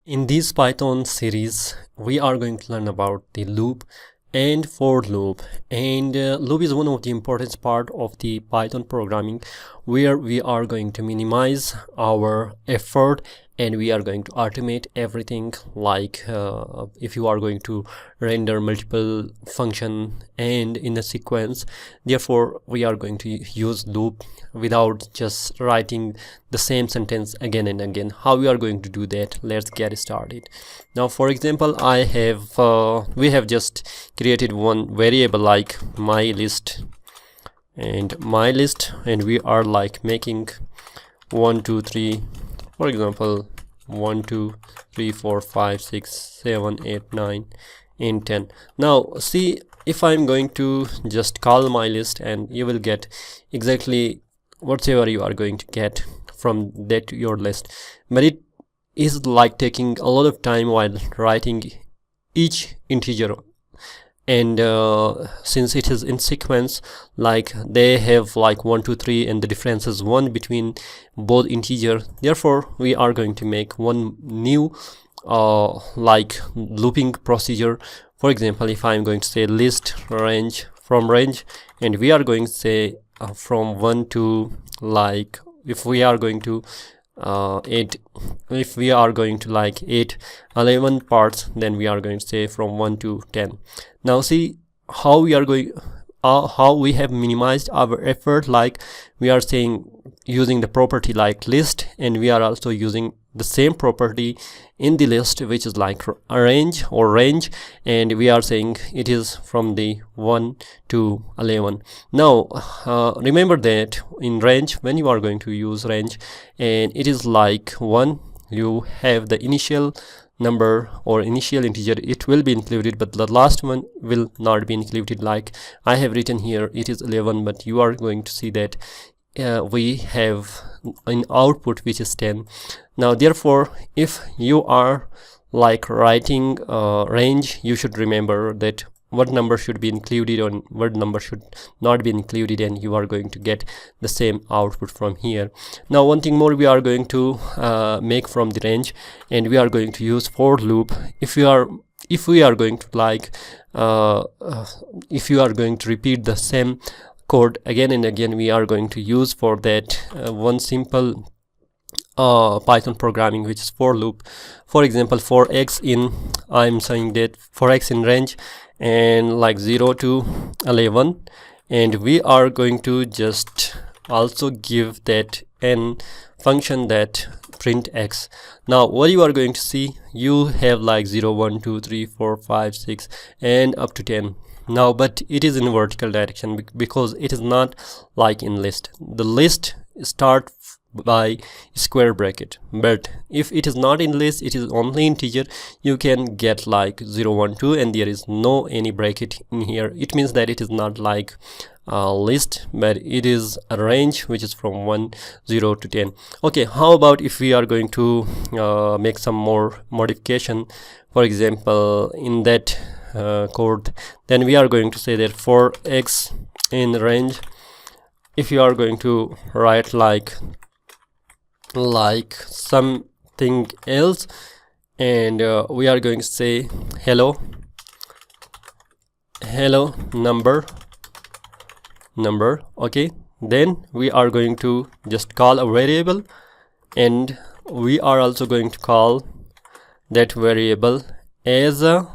In this Python series, we are going to learn about the loop and for loop. And loop is one of the important part of the Python programming, where we are going to minimize our effort and we are going to automate everything. Like if you are going to render multiple function and in a sequence, therefore we are going to use loop without just writing the same sentence again and again. How we are going to do that? Let's get started. Now, for example, we have just created one variable like my list, and we are like making 1 2 3, for example 1 2 3 4 5 6 7 8 9 and 10. Now see, if I'm going to just call my list, and you will get exactly whatever you are going to get from that your list, but it is like taking a lot of time while writing each integer. And since it is in sequence, like they have like 1 2 3 and the difference is 1 between both integer, therefore we are going to make one new like looping procedure. For example, if I'm going to say list range from range, and we are going to say from 1 to, like if we are going to 8, if we are going to like 11 parts, then we are going to say from 1 to 10. Now see how we are going how we have minimized our effort. Like we are saying using the property like list, and we are also using the same property in the list, which is like range, and we are saying it is from the 1 to 11. Now remember that in range, when you are going to use range and it is like 1, you have the initial number or initial integer, it will be included, but the last one will not be included. Like I have written here it is 11, but you are going to see that we have an output which is 10. Now therefore, if you are like writing range, you should remember that what number should be included and what number should not be included, and you are going to get the same output from here. Now one thing more we are going to make from the range, and we are going to use for loop. If we are going to like if you are going to repeat the same code again and again, we are going to use for that one simple Python programming, which is for loop. For example, for x in, I'm saying that for x in range and like 0 to 11, and we are going to just also give that n function that print x. Now what you are going to see, you have like 0 1 2 3 4 5 6 and up to 10. Now but it is in vertical direction because it is not like in list. The list start by square bracket, but if it is not in list, it is only integer, you can get like 0 1 2 and there is no any bracket in here. It means that it is not like list, but it is a range which is from 1 0 to 10. Okay, how about if we are going to make some more modification? For example, in that code, then we are going to say that for x in range, if you are going to write like something else, and we are going to say hello number. Okay, then we are going to just call a variable, and we are also going to call that variable as a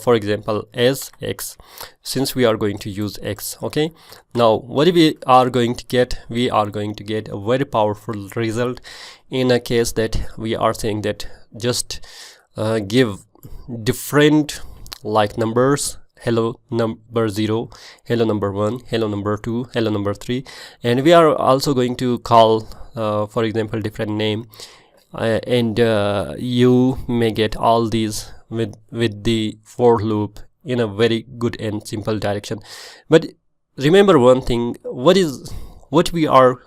for example as x, since we are going to use x. Okay, now what we are going to get, we are going to get a very powerful result in a case that we are saying that just give different like numbers, hello number 0, hello number 1, hello number 2, hello number 3, and we are also going to call for example different name, and you may get all these with the for loop in a very good and simple direction. But remember one thing, what we are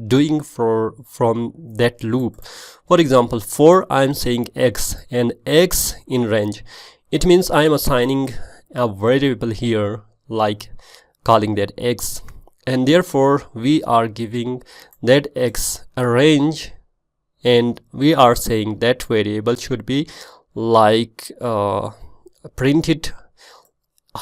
doing from that loop. For example, for I'm saying x and x in range, it means I am assigning a variable here, like calling that x, and therefore we are giving that x a range and we are saying that variable should be like printed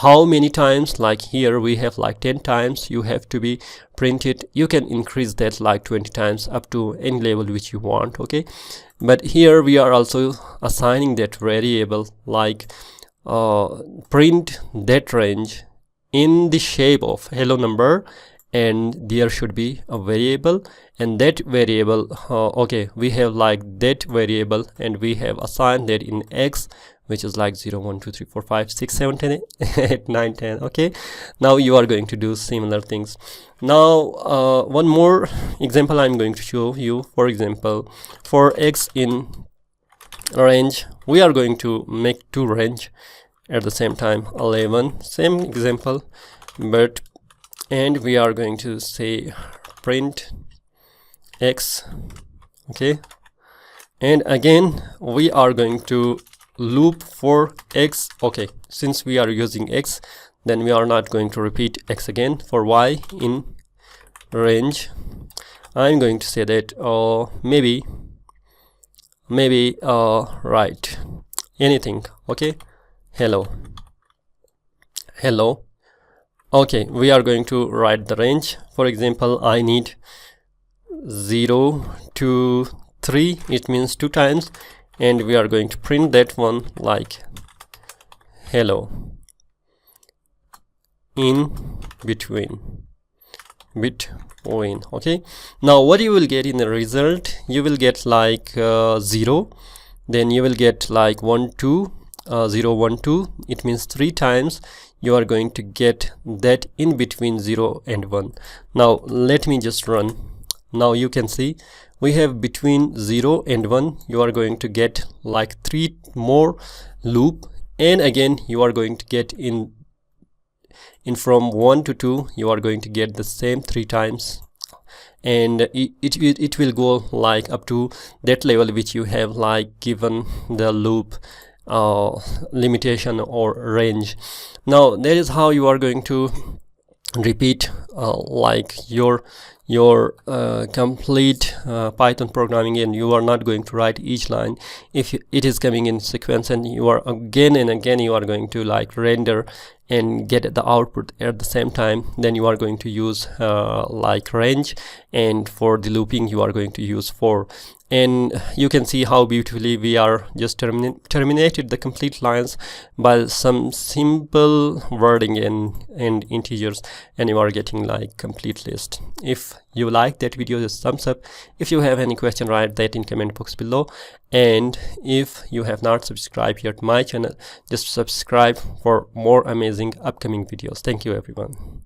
how many times. Like here we have like 10 times you have to be printed. You can increase that like 20 times up to any level which you want, okay? But here we are also assigning that variable like print that range in the shape of hello number, and there should be a variable, and that variable okay, we have like that variable and we have assigned that in x, which is like 0 1 2 3 4 5 6 7 10 8 9 10. Okay, now you are going to do similar things. Now one more example I'm going to show you. For example, for x in range, we are going to make two range at the same time, 11, same example, but and we are going to say print x, okay, and again we are going to loop for x. Okay, since we are using x, then we are not going to repeat x again. For y in range, I'm going to say that maybe write anything, okay, hello. Okay, we are going to write the range. For example, I need 0 to 3, it means 2 times, and we are going to print that one like hello in between. Okay, now what you will get in the result, you will get like 0, then you will get like 1 2 0 1 2, it means 3 times you are going to get that in between 0 and 1. Now let me just run. Now you can see we have between 0 and 1, you are going to get like 3 more loop, and again you are going to get in from 1 to 2, you are going to get the same 3 times, and it will go like up to that level which you have like given the loop limitation or range. Now that is how you are going to repeat like your complete Python programming, and you are not going to write each line. If it is coming in sequence, and you are again and again you are going to like render and get the output at the same time, then you are going to use like range, and for the looping you are going to use for. And you can see how beautifully we are just terminated the complete lines by some simple wording and integers, and you are getting like complete list. If you like that video, just thumbs up. If you have any question, write that in comment box below, and if you have not subscribed yet to my channel, just subscribe for more amazing upcoming videos. Thank you everyone.